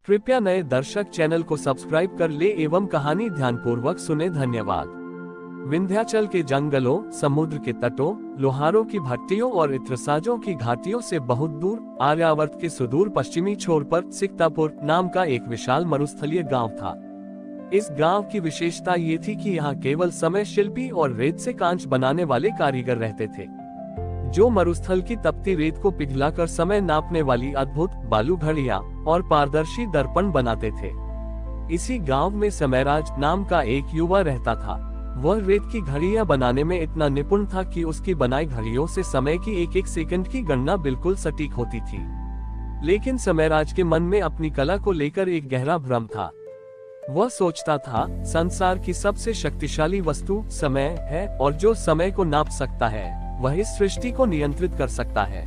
कृपया नए दर्शक चैनल को सब्सक्राइब कर ले एवं कहानी ध्यानपूर्वक सुने। धन्यवाद। विंध्याचल के जंगलों, समुद्र के तटों, लोहारों की भट्टियों और इत्रसाजों की घाटियों से बहुत दूर आर्यावर्त के सुदूर पश्चिमी छोर पर सिकतापुर नाम का एक विशाल मरुस्थलीय गांव था। इस गांव की विशेषता ये थी कि यहाँ केवल समय शिल्पी और रेत से कांच बनाने वाले कारीगर रहते थे, जो मरुस्थल की तपती रेत को पिघलाकर समय नापने वाली अद्भुत बालू घड़ियां और पारदर्शी दर्पण बनाते थे। इसी गांव में समयराज नाम का एक युवा रहता था। वह रेत की घड़ियां बनाने में इतना निपुण था कि उसकी बनाई घड़ियों से समय की एक एक सेकंड की गणना बिल्कुल सटीक होती थी। लेकिन समयराज के मन में अपनी कला को लेकर एक गहरा भ्रम था। वह सोचता था, संसार की सबसे शक्तिशाली वस्तु समय है और जो समय को नाप सकता है वह इस सृष्टि को नियंत्रित कर सकता है।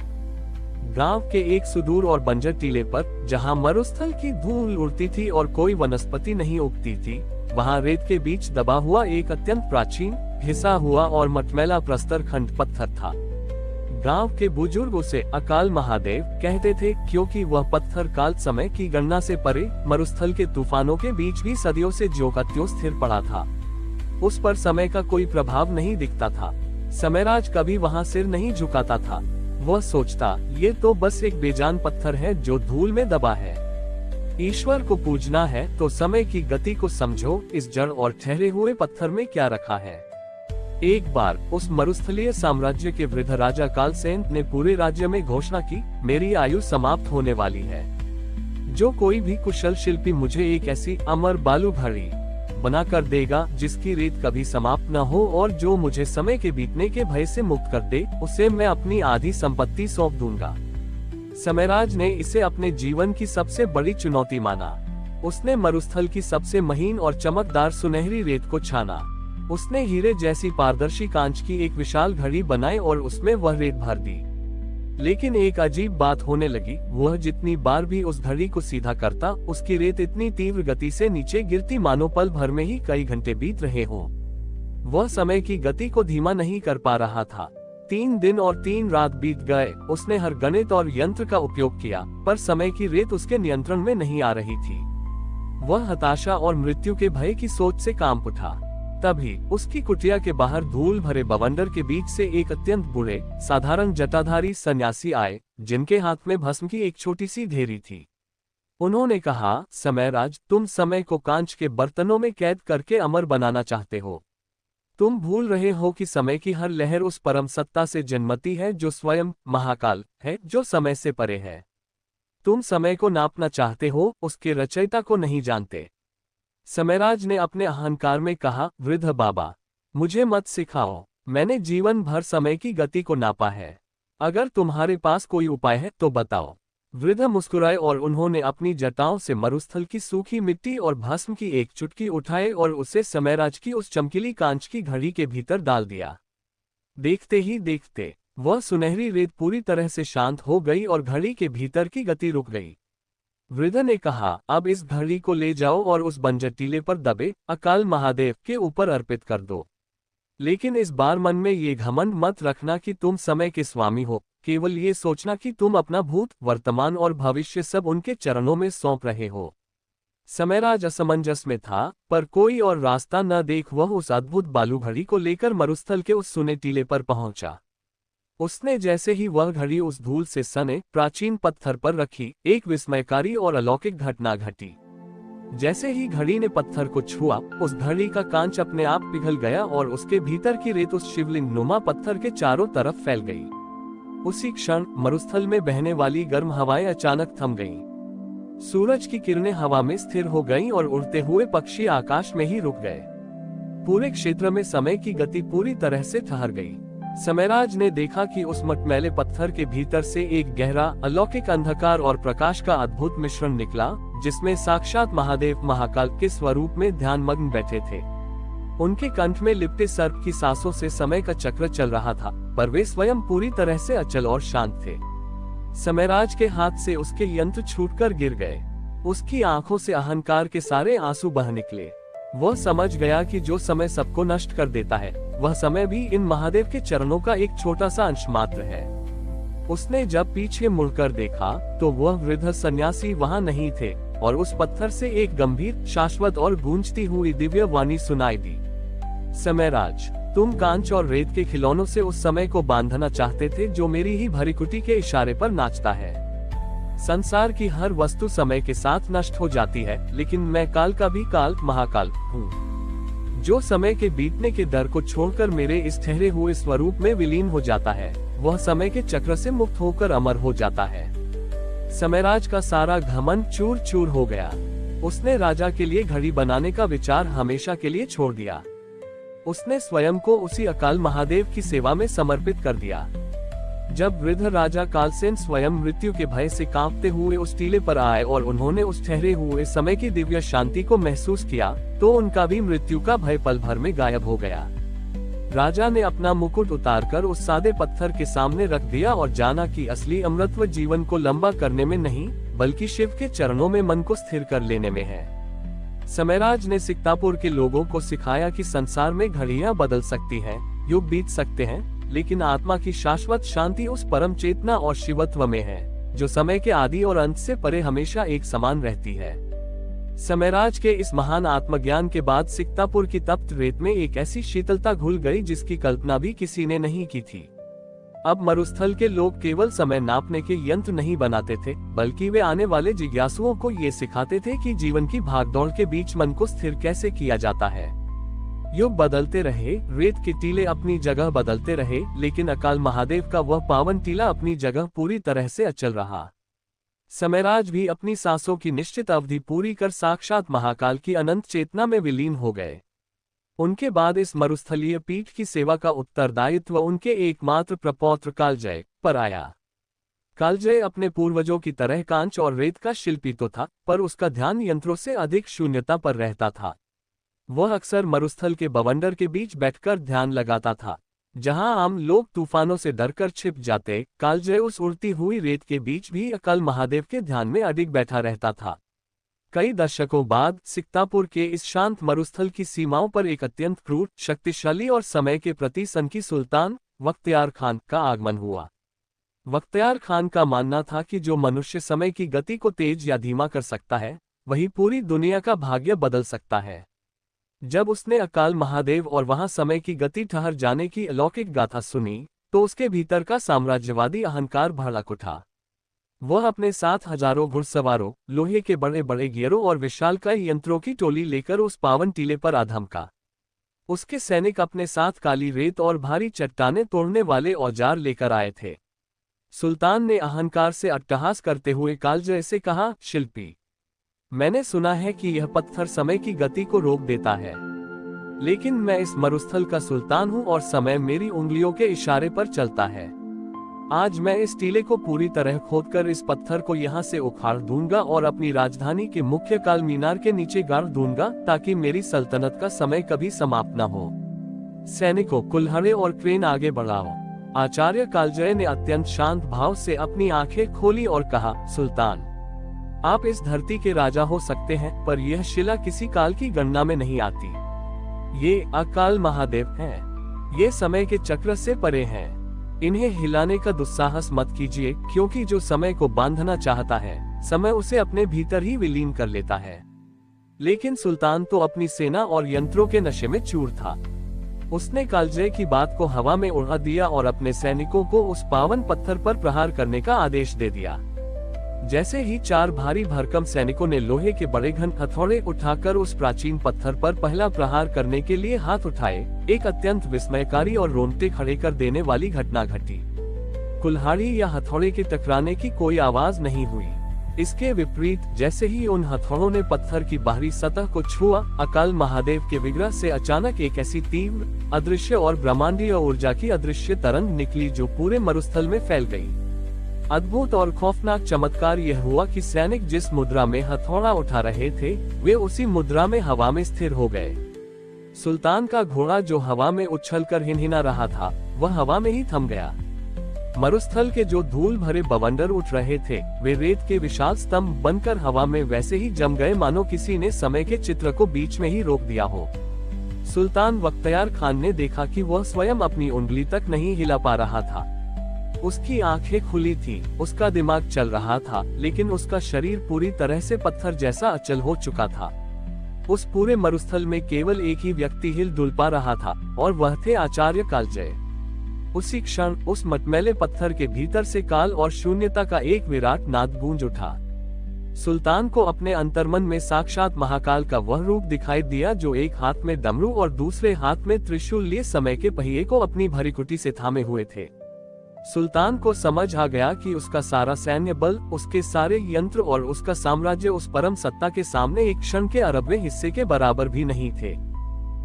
गांव के एक सुदूर और बंजर टीले पर, जहां मरुस्थल की धूल उड़ती थी और कोई वनस्पति नहीं उगती थी, वहां रेत के बीच दबा हुआ एक अत्यंत प्राचीन, घिसा हुआ और मटमैला प्रस्तर खंड पत्थर था। गांव के बुजुर्ग उसे अकाल महादेव कहते थे, क्योंकि वह पत्थर काल समय की गणना से परे मरुस्थल के तूफानों के बीच भी सदियों से ज्यों का त्यों स्थिर पड़ा था। उस पर समय का कोई प्रभाव नहीं दिखता था। समयराज कभी वहां सिर नहीं झुकाता था। वह सोचता, ये तो बस एक बेजान पत्थर है जो धूल में दबा है। ईश्वर को पूजना है तो समय की गति को समझो, इस जड़ और ठहरे हुए पत्थर में क्या रखा है। एक बार उस मरुस्थलीय साम्राज्य के वृद्ध राजा कालसेन ने पूरे राज्य में घोषणा की, मेरी आयु समाप्त होने वाली है। जो कोई भी कुशल शिल्पी मुझे एक ऐसी अमर बालू घड़ी बना कर देगा जिसकी रेत कभी समाप्त न हो और जो मुझे समय के बीतने के भय से मुक्त कर दे, उसे मैं अपनी आधी संपत्ति सौंप दूंगा। समयराज ने इसे अपने जीवन की सबसे बड़ी चुनौती माना। उसने मरुस्थल की सबसे महीन और चमकदार सुनहरी रेत को छाना। उसने हीरे जैसी पारदर्शी कांच की एक विशाल घड़ी बनाई और उसमें वह रेत भर दी। लेकिन एक अजीब बात होने लगी। वह जितनी बार भी उस घड़ी को सीधा करता, उसकी रेत इतनी तीव्र गति से नीचे गिरती मानो पल भर में ही कई घंटे बीत रहे हों। वह समय की गति को धीमा नहीं कर पा रहा था। 3 दिन और 3 रात बीत गए। उसने हर गणित और यंत्र का उपयोग किया, पर समय की रेत उसके नियंत्रण में नहीं आ रही थी। वह हताशा और मृत्यु के भय की सोच से कांप उठा। तभी उसकी कुटिया के बाहर धूल भरे बवंडर के बीच से एक अत्यंत बूढ़े, साधारण जटाधारी सन्यासी आए, जिनके हाथ में भस्म की एक छोटी सी ढेरी थी। उन्होंने कहा, समयराज, तुम समय को कांच के बर्तनों में कैद करके अमर बनाना चाहते हो। तुम भूल रहे हो कि समय की हर लहर उस परम सत्ता से जन्मती है जो स्वयं महाकाल है, जो समय से परे है। तुम समय को नापना चाहते हो, उसके रचयिता को नहीं जानते। समयराज ने अपने अहंकार में कहा, वृद्ध बाबा, मुझे मत सिखाओ। मैंने जीवन भर समय की गति को नापा है। अगर तुम्हारे पास कोई उपाय है तो बताओ। वृद्ध मुस्कुराए और उन्होंने अपनी जटाओं से मरुस्थल की सूखी मिट्टी और भस्म की एक चुटकी उठाई और उसे समयराज की उस चमकीली कांच की घड़ी के भीतर डाल दिया। देखते ही देखते वह सुनहरी रेत पूरी तरह से शांत हो गई और घड़ी के भीतर की गति रुक गई। वृद्ध ने कहा, अब इस घड़ी को ले जाओ और उस बंजर टीले पर दबे अकाल महादेव के ऊपर अर्पित कर दो। लेकिन इस बार मन में ये घमंड मत रखना कि तुम समय के स्वामी हो। केवल ये सोचना कि तुम अपना भूत, वर्तमान और भविष्य सब उनके चरणों में सौंप रहे हो। समयराज असमंजस में था, पर कोई और रास्ता न देख वह उस अद्भुत बालू घड़ी को लेकर मरुस्थल के उस सुने टीले पर पहुंचा। उसने जैसे ही वह घड़ी उस धूल से सने प्राचीन पत्थर पर रखी, एक विस्मयकारी और अलौकिक घटना घटी। जैसे ही घड़ी ने पत्थर को छुआ, उस घड़ी का कांच अपने आप पिघल गया और उसके भीतर की रेत उस शिवलिंग नुमा पत्थर के चारों तरफ फैल गई। उसी क्षण मरुस्थल में बहने वाली गर्म हवाएं अचानक थम गईं। सूरज की किरणें हवा में स्थिर हो गईं और उड़ते हुए पक्षी आकाश में ही रुक गए। पूरे क्षेत्र में समय की गति पूरी तरह से ठहर गई। समयराज ने देखा कि उस मटमैले पत्थर के भीतर से एक गहरा, अलौकिक अंधकार और प्रकाश का अद्भुत मिश्रण निकला, जिसमें साक्षात महादेव महाकाल के स्वरूप में ध्यानमग्न बैठे थे। उनके कंठ में लिपटे सर्प की सांसों से समय का चक्र चल रहा था, पर वे स्वयं पूरी तरह से अचल और शांत थे। समयराज के हाथ से उसके यंत्र छूटकर गिर गए। उसकी आंखों से अहंकार के सारे आंसू बह निकले। वह समझ गया कि जो समय सबको नष्ट कर देता है, वह समय भी इन महादेव के चरणों का एक छोटा सा अंश मात्र है। उसने जब पीछे मुड़कर देखा तो वह वृद्ध सन्यासी वहां नहीं थे, और उस पत्थर से एक गंभीर, शाश्वत और गूंजती हुई दिव्य वाणी सुनाई दी। समयराज, तुम कांच और रेत के खिलौनों से उस समय को बांधना चाहते थे जो मेरी ही भरीकुटी के इशारे पर नाचता है। संसार की हर वस्तु समय के साथ नष्ट हो जाती है, लेकिन मैं काल का भी काल, महाकाल हूँ, जो समय के बीतने के डर को छोड़कर मेरे इस ठहरे हुए स्वरूप में विलीन हो जाता है। वह समय के चक्र से मुक्त होकर अमर हो जाता है। समयराज का सारा घमंड चूर चूर हो गया। उसने राजा के लिए घड़ी बनाने का विचार हमेशा के लिए छोड़ दिया। उसने स्वयं को उसी अकाल महादेव की सेवा में समर्पित कर दिया। जब वृद्ध राजा कालसेन स्वयं मृत्यु के भय से कांपते हुए उस टीले पर आए और उन्होंने उस ठहरे हुए समय की दिव्य शांति को महसूस किया, तो उनका भी मृत्यु का भय पल भर में गायब हो गया। राजा ने अपना मुकुट उतारकर उस सादे पत्थर के सामने रख दिया और जाना कि असली अमृतत्व जीवन को लंबा करने में नहीं, बल्कि शिव के चरणों में मन को स्थिर कर लेने में है। समयराज ने सिकतापुर के लोगों को सिखाया कि संसार में घड़ियां बदल सकती हैं, युग बीत सकते हैं, लेकिन आत्मा की शाश्वत शांति उस परम चेतना और शिवत्व में है, जो समय के आदि और अंत से परे हमेशा एक समान रहती है। समयराज के इस महान आत्मज्ञान के बाद सिकतापुर की तप्त रेत में एक ऐसी शीतलता घुल गई जिसकी कल्पना भी किसी ने नहीं की थी। अब मरुस्थल के लोग केवल समय नापने के यंत्र नहीं बनाते थे, बल्कि वे आने वाले जिज्ञासुओं को ये सिखाते थे कि जीवन की भागदौड़ के बीच मन को स्थिर कैसे किया जाता है। युग बदलते रहे, रेत के टीले अपनी जगह बदलते रहे, लेकिन अकाल महादेव का वह पावन टीला अपनी जगह पूरी तरह से अचल रहा। समयराज भी अपनी सांसों की निश्चित अवधि पूरी कर साक्षात महाकाल की अनंत चेतना में विलीन हो गए। उनके बाद इस मरुस्थलीय पीठ की सेवा का उत्तरदायित्व उनके एकमात्र प्रपौत्र कालजय पर आया। कालजय अपने पूर्वजों की तरह कांच और रेत का शिल्पी तो था, पर उसका ध्यान यंत्रों से अधिक शून्यता पर रहता था। वह अक्सर मरुस्थल के बवंडर के बीच बैठकर ध्यान लगाता था। जहां आम लोग तूफानों से डरकर छिप जाते, कालजय उस उड़ती हुई रेत के बीच भी अकाल महादेव के ध्यान में अडिग बैठा रहता था। कई दशकों बाद सिकतापुर के इस शांत मरुस्थल की सीमाओं पर एक अत्यंत क्रूर, शक्तिशाली और समय के प्रति सनकी सुल्तान बख्तियार खान का आगमन हुआ। बख्तियार खान का मानना था कि जो मनुष्य समय की गति को तेज या धीमा कर सकता है, वही पूरी दुनिया का भाग्य बदल सकता है। जब उसने अकाल महादेव और वहां समय की गति ठहर जाने की अलौकिक गाथा सुनी, तो उसके भीतर का साम्राज्यवादी अहंकार भड़क उठा। वह अपने साथ हजारों घुड़सवारों, लोहे के बड़े बड़े गियरों और विशालकाय यंत्रों की टोली लेकर उस पावन टीले पर आ धमका। उसके सैनिक अपने साथ काली रेत और भारी चट्टानें तोड़ने वाले औजार लेकर आए थे। सुल्तान ने अहंकार से अट्टहास करते हुए कालजय से कहा, शिल्पी, मैंने सुना है कि यह पत्थर समय की गति को रोक देता है, लेकिन मैं इस मरुस्थल का सुल्तान हूं और समय मेरी उंगलियों के इशारे पर चलता है। आज मैं इस टीले को पूरी तरह खोदकर इस पत्थर को यहाँ से उखाड़ दूंगा और अपनी राजधानी के मुख्य काल मीनार के नीचे गाड़ दूंगा, ताकि मेरी सल्तनत का समय कभी समाप्त न हो। सैनिकों, कुल्हाड़े और क्रेन आगे बढ़ाओ। आचार्य कालजय ने अत्यंत शांत भाव से अपनी आंखें खोली और कहा, सुल्तान, आप इस धरती के राजा हो सकते हैं, पर यह शिला किसी काल की गणना में नहीं आती। ये अकाल महादेव हैं। ये समय के चक्र से परे हैं। इन्हें हिलाने का दुस्साहस मत कीजिए, क्योंकि जो समय को बांधना चाहता है, समय उसे अपने भीतर ही विलीन कर लेता है। लेकिन सुल्तान तो अपनी सेना और यंत्रों के नशे में चूर था। उसने कालजय की बात को हवा में उड़ा दिया और अपने सैनिकों को उस पावन पत्थर पर प्रहार करने का आदेश दे दिया। जैसे ही 4 भारी भरकम सैनिकों ने लोहे के बड़े घन हथौड़े उठाकर उस प्राचीन पत्थर पर पहला प्रहार करने के लिए हाथ उठाए, एक अत्यंत विस्मयकारी और रोंगटे खड़े कर देने वाली घटना घटी। कुल्हाड़ी या हथौड़े के टकराने की कोई आवाज नहीं हुई। इसके विपरीत, जैसे ही उन हथौड़ों ने पत्थर की बाहरी सतह को छुआ, अकाल महादेव के विग्रह से अचानक एक ऐसी तीव्र, अदृश्य और ब्रह्मांडीय ऊर्जा की अदृश्य तरंग निकली जो पूरे मरुस्थल में फैल गई। अद्भुत और खौफनाक चमत्कार यह हुआ कि सैनिक जिस मुद्रा में हथौड़ा उठा रहे थे, वे उसी मुद्रा में हवा में स्थिर हो गए। सुल्तान का घोड़ा जो हवा में उछलकर हिनहिना रहा था, वह हवा में ही थम गया। मरुस्थल के जो धूल भरे बवंडर उठ रहे थे, वे रेत के विशाल स्तंभ बनकर हवा में वैसे ही जम गए मानो किसी ने समय के चित्र को बीच में ही रोक दिया हो। सुल्तान बख्तियार खान ने देखा कि वह स्वयं अपनी उंगली तक नहीं हिला पा रहा था। उसकी आंखें खुली थी, उसका दिमाग चल रहा था, लेकिन उसका शरीर पूरी तरह से पत्थर जैसा अचल हो चुका था। उस पूरे मरुस्थल में केवल एक ही व्यक्ति हिल डुल पा रहा था, और वह थे आचार्य कालजय। उसी क्षण उस मटमैले पत्थर के भीतर से काल और शून्यता का एक विराट नाद गूंज उठा। सुल्तान को अपने अंतर्मन में साक्षात महाकाल का वह रूप दिखाई दिया जो एक हाथ में डमरू और दूसरे हाथ में त्रिशूल लिए समय के पहिए को अपनी भरीकुटी से थामे हुए थे। सुल्तान को समझ आ गया कि उसका सारा सैन्य बल, उसके सारे यंत्र और उसका साम्राज्य उस परम सत्ता के सामने एक क्षण के अरबवें हिस्से के बराबर भी नहीं थे।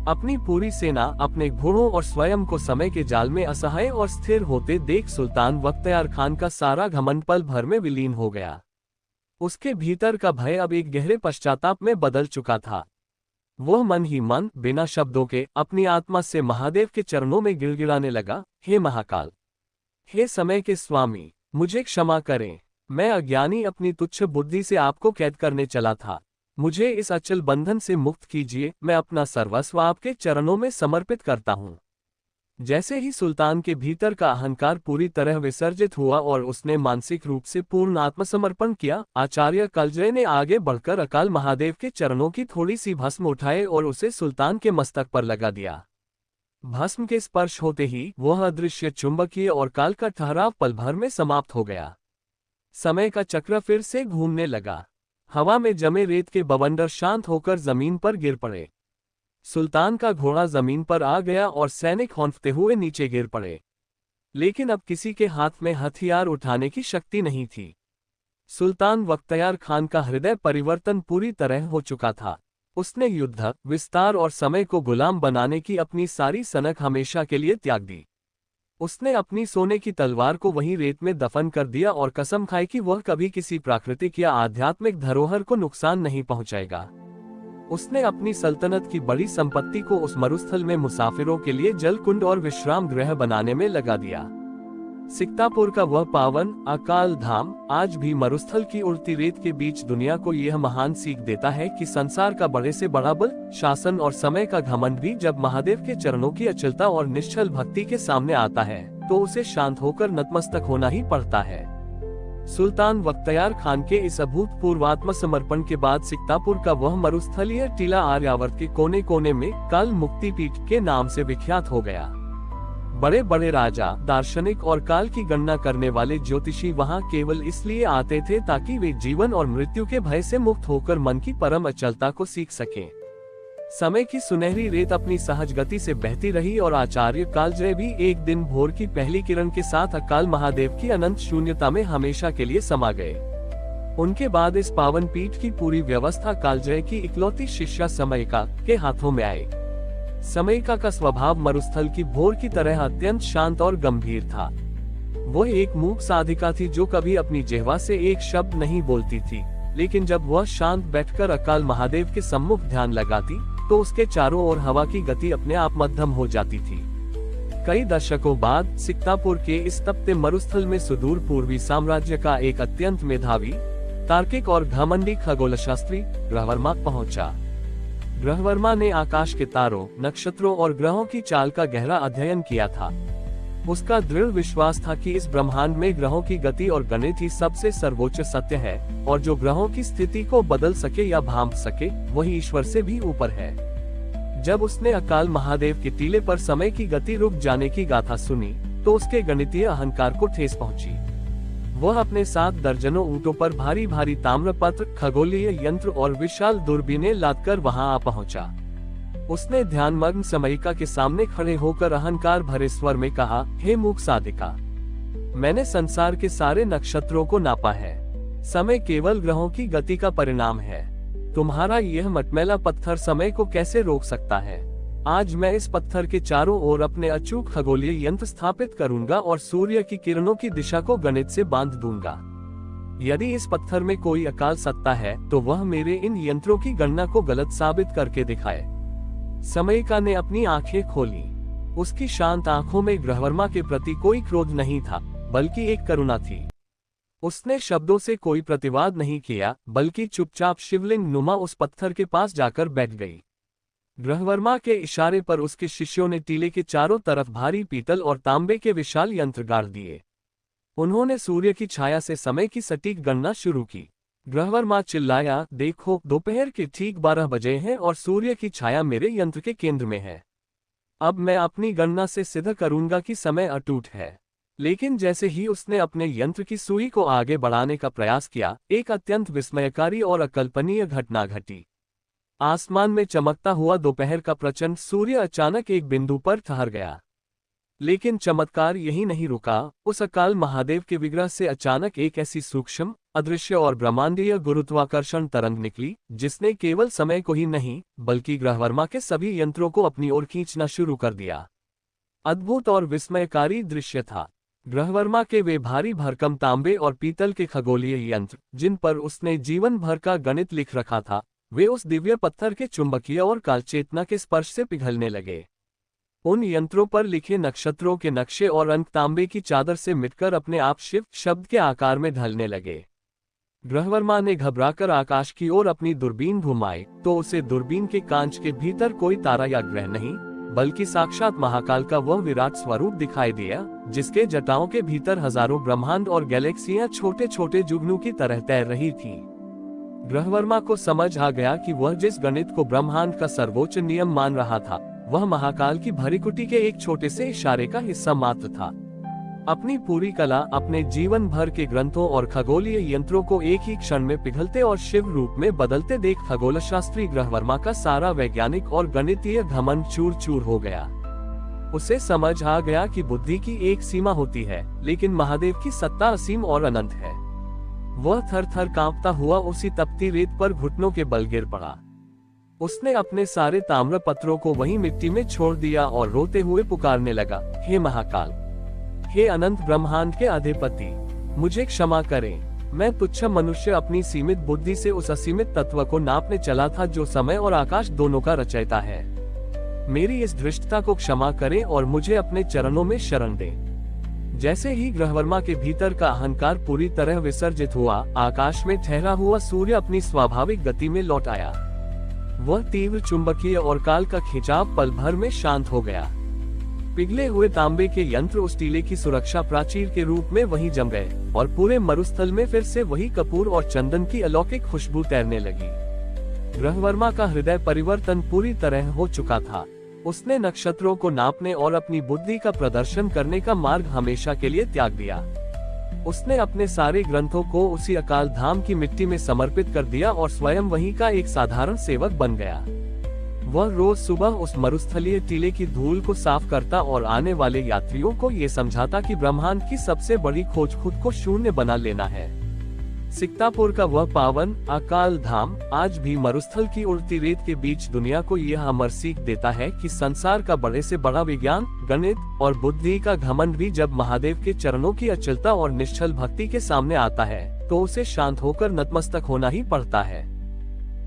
अपनी पूरी सेना, अपने घोड़ों और स्वयं को समय के जाल में असहाय और स्थिर होते देख सुल्तान बख्तियार खान का सारा घमंड पल भर में विलीन हो गया। उसके भीतर का भय अब एक गहरे पश्चाताप में बदल चुका था। वह मन ही मन, बिना शब्दों के, अपनी आत्मा से महादेव के चरणों में गिड़गिड़ाने लगा, हे महाकाल, हे समय के स्वामी, मुझे क्षमा करें। मैं अज्ञानी अपनी तुच्छ बुद्धि से आपको कैद करने चला था। मुझे इस अचल बंधन से मुक्त कीजिए। मैं अपना सर्वस्व आपके चरणों में समर्पित करता हूँ। जैसे ही सुल्तान के भीतर का अहंकार पूरी तरह विसर्जित हुआ और उसने मानसिक रूप से पूर्ण आत्मसमर्पण किया, आचार्य कालजय ने आगे बढ़कर अकाल महादेव के चरणों की थोड़ी सी भस्म उठाए और उसे सुल्तान के मस्तक पर लगा दिया। भस्म के स्पर्श होते ही वह अदृश्य चुंबकीय और काल का ठहराव पल भर में समाप्त हो गया। समय का चक्र फिर से घूमने लगा। हवा में जमे रेत के बवंडर शांत होकर जमीन पर गिर पड़े। सुल्तान का घोड़ा जमीन पर आ गया और सैनिक हौंफते हुए नीचे गिर पड़े। लेकिन अब किसी के हाथ में हथियार उठाने की शक्ति नहीं थी। सुल्तान बख्तियार खान का हृदय परिवर्तन पूरी तरह हो चुका था। उसने युद्ध, विस्तार और समय को गुलाम बनाने की अपनी सारी सनक हमेशा के लिए त्याग दी। उसने अपनी सोने की तलवार को वहीं रेत में दफन कर दिया और कसम खाई कि वह कभी किसी प्राकृतिक या आध्यात्मिक धरोहर को नुकसान नहीं पहुंचाएगा। उसने अपनी सल्तनत की बड़ी संपत्ति को उस मरुस्थल में मुसाफिरों के लिए जल कुंड और विश्राम गृह बनाने में लगा दिया। सिकतापुर का वह पावन अकाल धाम आज भी मरुस्थल की उड़ती रेत के बीच दुनिया को यह महान सीख देता है कि संसार का बड़े से बड़ा बल, शासन और समय का घमंड भी जब महादेव के चरणों की अचलता और निश्चल भक्ति के सामने आता है तो उसे शांत होकर नतमस्तक होना ही पड़ता है। सुल्तान बख्तियार खान के इस अभूतपूर्व आत्मसमर्पण के बाद सिकतापुर का वह मरुस्थलीय टीला आर्यावर्त के कोने कोने में काल मुक्ति पीठ के नाम से विख्यात हो गया। बड़े बड़े राजा, दार्शनिक और काल की गणना करने वाले ज्योतिषी वहां केवल इसलिए आते थे ताकि वे जीवन और मृत्यु के भय से मुक्त होकर मन की परम अचलता को सीख सकें। समय की सुनहरी रेत अपनी सहज गति से बहती रही और आचार्य कालजय भी एक दिन भोर की पहली किरण के साथ अकाल महादेव की अनंत शून्यता में हमेशा के लिए समा गए। उनके बाद इस पावन पीठ की पूरी व्यवस्था कालजय की इकलौती शिष्या समयिका के हाथों में आई। समयिका का स्वभाव मरुस्थल की भोर की तरह अत्यंत शांत और गंभीर था। वह एक मूक साधिका थी जो कभी अपनी जिह्वा से एक शब्द नहीं बोलती थी, लेकिन जब वह शांत बैठकर अकाल महादेव के सम्मुख ध्यान लगाती तो उसके चारों ओर हवा की गति अपने आप मध्यम हो जाती थी। कई दशकों बाद सिकतापुर के इस तपते मरुस्थल में सुदूर पूर्वी साम्राज्य का एक अत्यंत मेधावी, तार्किक और घमंडी खगोलशास्त्री ग्रहवर्मा पहुंचा। ग्रहवर्मा ने आकाश के तारों, नक्षत्रों और ग्रहों की चाल का गहरा अध्ययन किया था। उसका दृढ़ विश्वास था कि इस ब्रह्मांड में ग्रहों की गति और गणित ही सबसे सर्वोच्च सत्य है, और जो ग्रहों की स्थिति को बदल सके या भांप सके वही ईश्वर से भी ऊपर है। जब उसने अकाल महादेव के टीले पर समय की गति रुक जाने की गाथा सुनी तो उसके गणितीय अहंकार को ठेस पहुंची। वह अपने साथ दर्जनों ऊंटों पर भारी भारी ताम्रपत्र, खगोलीय यंत्र और विशाल दूरबीनें लादकर वहां आ पहुंचा। उसने ध्यानमग्न समयिका के सामने खड़े होकर अहंकार भरे स्वर में कहा, हे मूक साधिका, मैंने संसार के सारे नक्षत्रों को नापा है। समय केवल ग्रहों की गति का परिणाम है। तुम्हारा यह मटमैला पत्थर समय को कैसे रोक सकता है? आज मैं इस पत्थर के चारों ओर अपने अचूक खगोलीय यंत्र स्थापित करूंगा और सूर्य की किरणों की दिशा को गणित से बांध दूंगा। यदि इस पत्थर में कोई अकाल सत्ता है तो वह मेरे इन यंत्रों की गणना को गलत साबित करके दिखाए। समयिका ने अपनी आंखें खोली। उसकी शांत आंखों में ग्रहवर्मा के प्रति कोई क्रोध नहीं था, बल्कि एक करुणा थी। उसने शब्दों से कोई प्रतिवाद नहीं किया, बल्कि चुपचाप शिवलिंग नुमा उस पत्थर के पास जाकर बैठ गई। ग्रहवर्मा के इशारे पर उसके शिष्यों ने टीले के चारों तरफ भारी पीतल और तांबे के विशाल यंत्र गाड़ दिए। उन्होंने सूर्य की छाया से समय की सटीक गणना शुरू की। ग्रहवर्मा चिल्लाया, देखो, दोपहर के ठीक 12 बजे हैं और सूर्य की छाया मेरे यंत्र के केंद्र में है। अब मैं अपनी गणना से सिद्ध करूंगा कि समय अटूट है। लेकिन जैसे ही उसने अपने यंत्र की सुई को आगे बढ़ाने का प्रयास किया, एक अत्यंत विस्मयकारी और अकल्पनीय घटना घटी। आसमान में चमकता हुआ दोपहर का प्रचंड सूर्य अचानक एक बिंदु पर ठहर गया। लेकिन चमत्कार यही नहीं रुका। उस अकाल महादेव के विग्रह से अचानक एक ऐसी सूक्ष्म, अदृश्य और ब्रह्मांडीय गुरुत्वाकर्षण तरंग निकली, जिसने केवल समय को ही नहीं बल्कि ग्रहवर्मा के सभी यंत्रों को अपनी ओर खींचना शुरू कर दिया। अद्भुत और विस्मयकारी दृश्य था। ग्रहवर्मा के वे भारी भरकम तांबे और पीतल के खगोलीय यंत्र, जिन पर उसने जीवन भर का गणित लिख रखा था, वे उस दिव्य पत्थर के चुंबकीय और कालचेतना के स्पर्श से पिघलने लगे। उन यंत्रों पर लिखे नक्षत्रों के नक्शे और अंक तांबे की चादर से मिटकर अपने आप शिव शब्द के आकार में ढलने लगे। ग्रहवर्मा ने घबराकर आकाश की ओर अपनी दूरबीन घुमाई तो उसे दूरबीन के कांच के भीतर कोई तारा या ग्रह नहीं, बल्कि साक्षात महाकाल का वह विराट स्वरूप दिखाई दिया, जिसके जटाओं के भीतर हजारों ब्रह्मांड और गैलेक्सियां छोटे छोटे जुगनू की तरह तैर रही थीं। ग्रहवर्मा को समझ आ गया कि वह जिस गणित को ब्रह्मांड का सर्वोच्च नियम मान रहा था, वह महाकाल की भरीकुटी के एक छोटे से इशारे का हिस्सा मात्र था। अपनी पूरी कला, अपने जीवन भर के ग्रंथों और खगोलीय यंत्रों को एक ही क्षण में पिघलते और शिव रूप में बदलते देख खगोलशास्त्री ग्रहवर्मा का सारा वैज्ञानिक और गणितीय घमंड चूर चूर हो गया। उसे समझ आ गया कि बुद्धि की एक सीमा होती है, लेकिन महादेव की सत्ता असीम और अनंत है। वह थर थर कांपता हुआ उसी तपती रेत पर घुटनों के बल गिर पड़ा। उसने अपने सारे ताम्र पत्रों को वहीं मिट्टी में छोड़ दिया और रोते हुए पुकारने लगा, हे महाकाल, हे अनंत ब्रह्मांड के अधिपति, मुझे क्षमा करें। मैं तुच्छ मनुष्य अपनी सीमित बुद्धि से उस असीमित तत्व को नापने चला था जो समय और आकाश दोनों का रचयिता है। मेरी इस धृष्टता को क्षमा करें और मुझे अपने चरणों में शरण दें। जैसे ही ग्रहवर्मा के भीतर का अहंकार पूरी तरह विसर्जित हुआ, आकाश में ठहरा हुआ सूर्य अपनी स्वाभाविक गति में लौट आया। वह तीव्र चुंबकीय और काल का खिंचाव पल भर में शांत हो गया। पिघले हुए तांबे के यंत्र उस टीले की सुरक्षा प्राचीर के रूप में वहीं जम गए और पूरे मरुस्थल में फिर से वही कपूर और चंदन की अलौकिक खुशबू तैरने लगी। ग्रहवर्मा का हृदय परिवर्तन पूरी तरह हो चुका था। उसने नक्षत्रों को नापने और अपनी बुद्धि का प्रदर्शन करने का मार्ग हमेशा के लिए त्याग दिया। उसने अपने सारे ग्रंथों को उसी अकाल धाम की मिट्टी में समर्पित कर दिया और स्वयं वहीं का एक साधारण सेवक बन गया। वह रोज सुबह उस मरुस्थलीय टीले की धूल को साफ करता और आने वाले यात्रियों को ये समझाता कि ब्रह्मांड की सबसे बड़ी खोज खुद को शून्य बना लेना है। सिकतापुर का वह पावन अकाल धाम आज भी मरुस्थल की उड़ती रेत के बीच दुनिया को यह अमर सीख देता है कि संसार का बड़े से बड़ा विज्ञान, गणित और बुद्धि का घमंड भी जब महादेव के चरणों की अचलता और निश्चल भक्ति के सामने आता है, तो उसे शांत होकर नतमस्तक होना ही पड़ता है।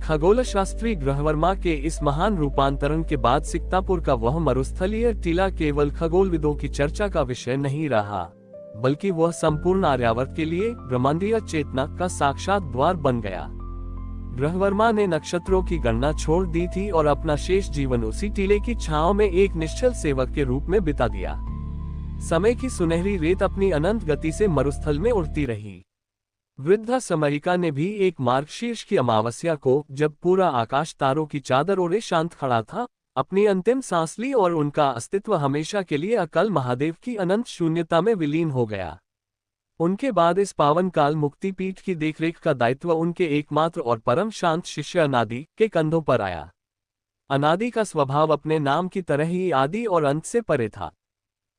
खगोल शास्त्री ग्रहवर्मा के इस महान रूपांतरण के बाद सिकतापुर का वह मरुस्थलीय टीला केवल खगोलविदों की चर्चा का विषय नहीं रहा, बल्कि वह संपूर्ण आर्यावर्त के लिए ब्रह्मांडीय चेतना का साक्षात द्वार बन गया। ग्रहवर्मा ने नक्षत्रों की गणना छोड़ दी थी और अपना शेष जीवन उसी टीले की छांव में एक निश्चल सेवक के रूप में बिता दिया। समय की सुनहरी रेत अपनी अनंत गति से मरुस्थल में उड़ती रही। वृद्धा समयिका ने भी एक मार्गशीर्ष की अमावस्या को, जब पूरा आकाश तारों की चादर ओढ़े शांत खड़ा था, अपनी अंतिम सांस ली और उनका अस्तित्व हमेशा के लिए अकाल महादेव की अनंत शून्यता में विलीन हो गया। उनके बाद इस पावन काल मुक्ति पीठ की देखरेख का दायित्व उनके एकमात्र और परम शांत शिष्य अनादि के कंधों पर आया। अनादि का स्वभाव अपने नाम की तरह ही आदि और अंत से परे था।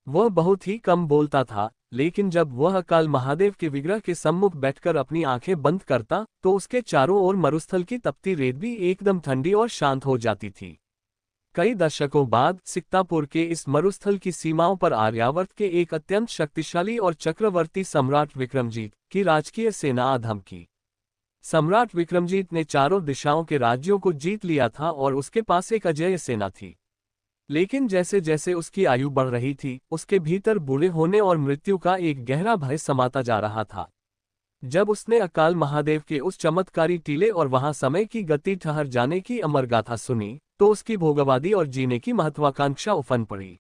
वह बहुत ही कम बोलता था, लेकिन जब वह अकाल महादेव के विग्रह के सम्मुख बैठकर अपनी आंखें बंद करता, तो उसके चारों ओर मरुस्थल की तपती रेत भी एकदम ठंडी और शांत हो जाती थी। कई दशकों बाद सिकतापुर के इस मरुस्थल की सीमाओं पर आर्यावर्त के एक अत्यंत शक्तिशाली और चक्रवर्ती सम्राट विक्रमजीत की राजकीय सेना आ धमकी। सम्राट विक्रमजीत ने चारों दिशाओं के राज्यों को जीत लिया था और उसके पास एक अजेय सेना थी। लेकिन जैसे जैसे उसकी आयु बढ़ रही थी, उसके भीतर बूढ़े होने और मृत्यु का एक गहरा भय समाता जा रहा था। जब उसने अकाल महादेव के उस चमत्कारी टीले और वहां समय की गति ठहर जाने की अमर गाथा सुनी, तो उसकी भोगवादी और जीने की महत्वाकांक्षा उफन पड़ी।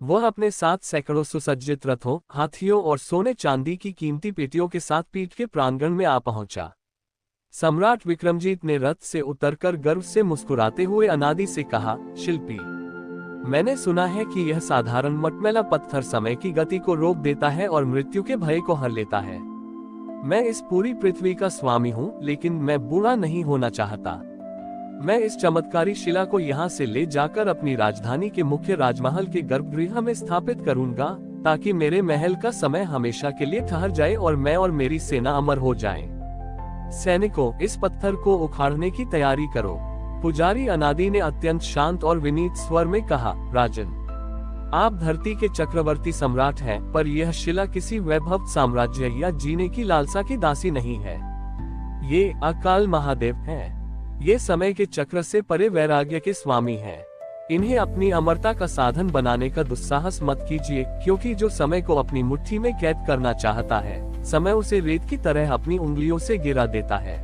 वह अपने साथ सैकड़ों सुसज्जित रथों, हाथियों और सोने चांदी की कीमती पेटियों के साथ पीठ के प्रांगण में आ पहुंचा। सम्राट विक्रमजीत ने रथ से उतरकर गर्व से मुस्कुराते हुए अनादि से कहा, शिल्पी, मैंने सुना है कि यह साधारण मटमैला पत्थर समय की गति को रोक देता है और मृत्यु के भय को हर लेता है। मैं इस पूरी पृथ्वी का स्वामी हूँ, लेकिन मैं बूढ़ा नहीं होना चाहता। मैं इस चमत्कारी शिला को यहाँ से ले जाकर अपनी राजधानी के मुख्य राजमहल के गर्भगृह में स्थापित करूंगा, ताकि मेरे महल का समय हमेशा के लिए ठहर जाए और मैं और मेरी सेना अमर हो जाएं। सैनिकों, इस पत्थर को उखाड़ने की तैयारी करो। पुजारी अनादि ने अत्यंत शांत और विनीत स्वर में कहा, राजन, आप धरती के चक्रवर्ती सम्राट हैं, पर यह शिला किसी वैभव साम्राज्य या जीने की लालसा की दासी नहीं है। ये अकाल महादेव हैं। ये समय के चक्र से परे वैराग्य के स्वामी हैं। इन्हें अपनी अमरता का साधन बनाने का दुस्साहस मत कीजिए, क्योंकि जो समय को अपनी मुट्ठी में कैद करना चाहता है, समय उसे रेत की तरह अपनी उंगलियों से गिरा देता है।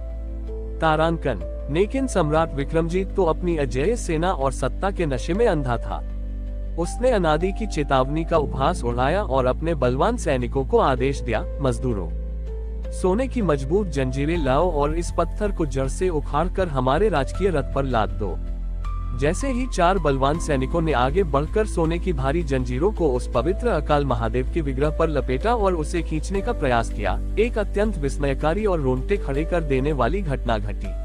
तारांकन। लेकिन सम्राट विक्रमजीत तो अपनी अजेय सेना और सत्ता के नशे में अंधा था। उसने अनादि की चेतावनी का उपहास उड़ाया और अपने बलवान सैनिकों को आदेश दिया, मजदूरों, सोने की मजबूत जंजीरें लाओ और इस पत्थर को जड़ से उखाड़कर हमारे राजकीय रथ पर लाद दो। जैसे ही 4 बलवान सैनिकों ने आगे बढ़कर सोने की भारी जंजीरों को उस पवित्र अकाल महादेव के विग्रह पर लपेटा और उसे खींचने का प्रयास किया, एक अत्यंत विस्मयकारी और रोंगटे खड़े कर देने वाली घटना घटी।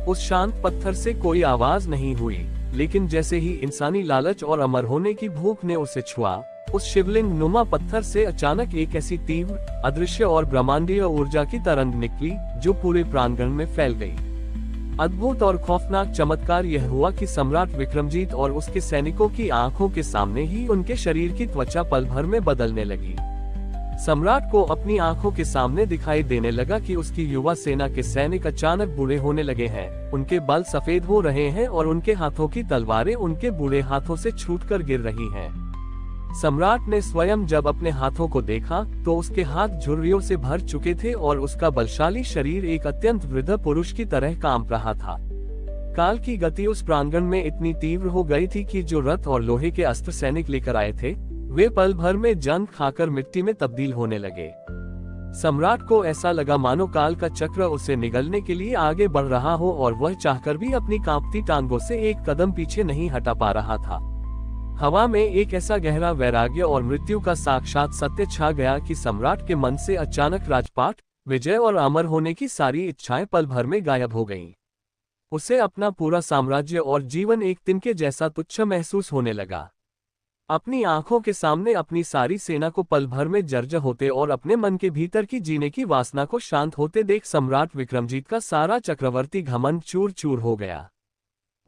उस शांत पत्थर से कोई आवाज नहीं हुई, लेकिन जैसे ही इंसानी लालच और अमर होने की भूख ने उसे छुआ, उस शिवलिंग नुमा पत्थर से अचानक एक ऐसी तीव्र, अदृश्य और ब्रह्मांडीय ऊर्जा की तरंग निकली, जो पूरे प्रांगण में फैल गई। अद्भुत और खौफनाक चमत्कार यह हुआ कि सम्राट विक्रमजीत और उसके सैनिकों की आंखों के सामने ही उनके शरीर की त्वचा पल भर में बदलने लगी। सम्राट को अपनी आंखों के सामने दिखाई देने लगा कि उसकी युवा सेना के सैनिक अचानक बूढ़े होने लगे हैं, उनके बाल सफेद हो रहे हैं और उनके हाथों की तलवारें उनके बूढ़े हाथों से छूटकर गिर रही हैं। सम्राट ने स्वयं जब अपने हाथों को देखा, तो उसके हाथ झुर्रियों से भर चुके थे और उसका बलशाली शरीर एक अत्यंत वृद्ध पुरुष की तरह कांप रहा था। काल की गति उस प्रांगण में इतनी तीव्र हो गई थी कि जो रथ और लोहे के अस्त्र सैनिक लेकर आए थे, वे पल भर में जंग खाकर मिट्टी में तब्दील होने लगे। सम्राट को ऐसा लगा मानो काल का चक्र उसे निगलने के लिए आगे बढ़ रहा हो और वह चाहकर भी अपनी कांपती टांगों से एक कदम पीछे नहीं हटा पा रहा था। हवा में एक ऐसा गहरा वैराग्य और मृत्यु का साक्षात सत्य छा गया कि सम्राट के मन से अचानक राजपाट, विजय और अमर होने की सारी इच्छाएं पल भर में गायब हो गईं। उसे अपना पूरा साम्राज्य और जीवन एक तिनके जैसा तुच्छ महसूस होने लगा। अपनी आंखों के सामने अपनी सारी सेना को पल भर में जर्जर होते और अपने मन के भीतर की जीने की वासना को शांत होते देख सम्राट विक्रमजीत का सारा चक्रवर्ती घमंड चूर चूर हो गया।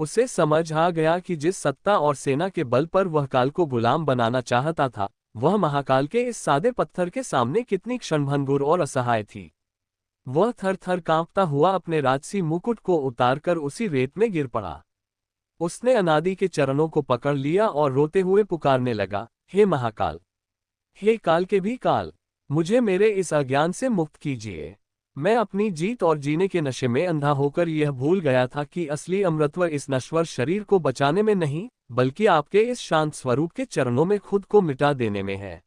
उसे समझ आ गया कि जिस सत्ता और सेना के बल पर वह काल को गुलाम बनाना चाहता था, वह महाकाल के इस सादे पत्थर के सामने कितनी क्षणभंगुर और असहाय थी। वह थर थर कांपता हुआ अपने राजसी मुकुट को उतारकर उसी रेत में गिर पड़ा। उसने अनादि के चरणों को पकड़ लिया और रोते हुए पुकारने लगा, हे महाकाल, हे काल के भी काल, मुझे मेरे इस अज्ञान से मुक्त कीजिए। मैं अपनी जीत और जीने के नशे में अंधा होकर यह भूल गया था कि असली अमृतत्व इस नश्वर शरीर को बचाने में नहीं, बल्कि आपके इस शांत स्वरूप के चरणों में खुद को मिटा देने में है।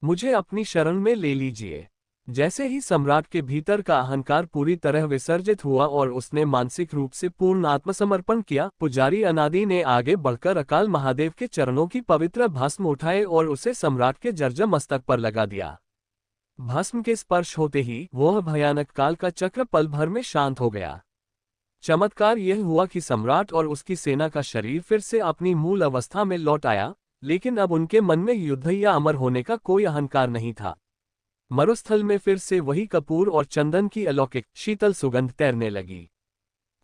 मुझे अपनी शरण में ले लीजिए। जैसे ही सम्राट के भीतर का अहंकार पूरी तरह विसर्जित हुआ और उसने मानसिक रूप से पूर्ण आत्मसमर्पण किया, पुजारी अनादि ने आगे बढ़कर अकाल महादेव के चरणों की पवित्र भस्म उठाए और उसे सम्राट के जर्जर मस्तक पर लगा दिया। भस्म के स्पर्श होते ही वह भयानक काल का चक्र पल भर में शांत हो गया। चमत्कार यह हुआ कि सम्राट और उसकी सेना का शरीर फिर से अपनी मूल अवस्था में लौट आया, लेकिन अब उनके मन में युद्ध या अमर होने का कोई अहंकार नहीं था। मरुस्थल में फिर से वही कपूर और चंदन की अलौकिक शीतल सुगंध तैरने लगी।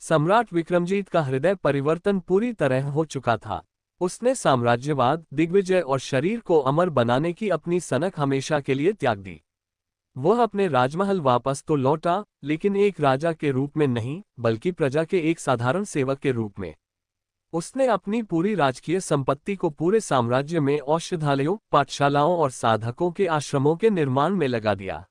सम्राट विक्रमजीत का हृदय परिवर्तन पूरी तरह हो चुका था। उसने साम्राज्यवाद, दिग्विजय और शरीर को अमर बनाने की अपनी सनक हमेशा के लिए त्याग दी। वह अपने राजमहल वापस तो लौटा, लेकिन एक राजा के रूप में नहीं, बल्कि प्रजा के एक साधारण सेवक के रूप में। उसने अपनी पूरी राजकीय संपत्ति को पूरे साम्राज्य में औषधालयों, पाठशालाओं और साधकों के आश्रमों के निर्माण में लगा दिया।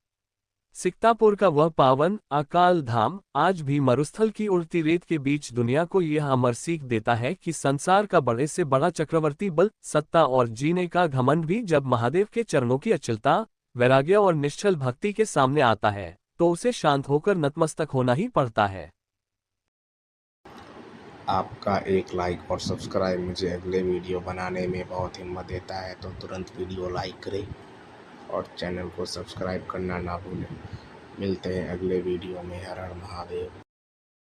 सिकतापुर का वह पावन अकाल धाम आज भी मरुस्थल की उड़ती रेत के बीच दुनिया को यह अमर सीख देता है कि संसार का बड़े से बड़ा चक्रवर्ती बल, सत्ता और जीने का घमंड भी जब महादेव के चरणों की अचलता, वैराग्य और निश्चल भक्ति के सामने आता है तो उसे शांत होकर नतमस्तक होना ही पड़ता है। आपका एक लाइक और सब्सक्राइब मुझे अगले वीडियो बनाने में बहुत हिम्मत देता है, तो तुरंत वीडियो लाइक करें और चैनल को सब्सक्राइब करना ना भूलें। मिलते हैं अगले वीडियो में। हर हर महादेव।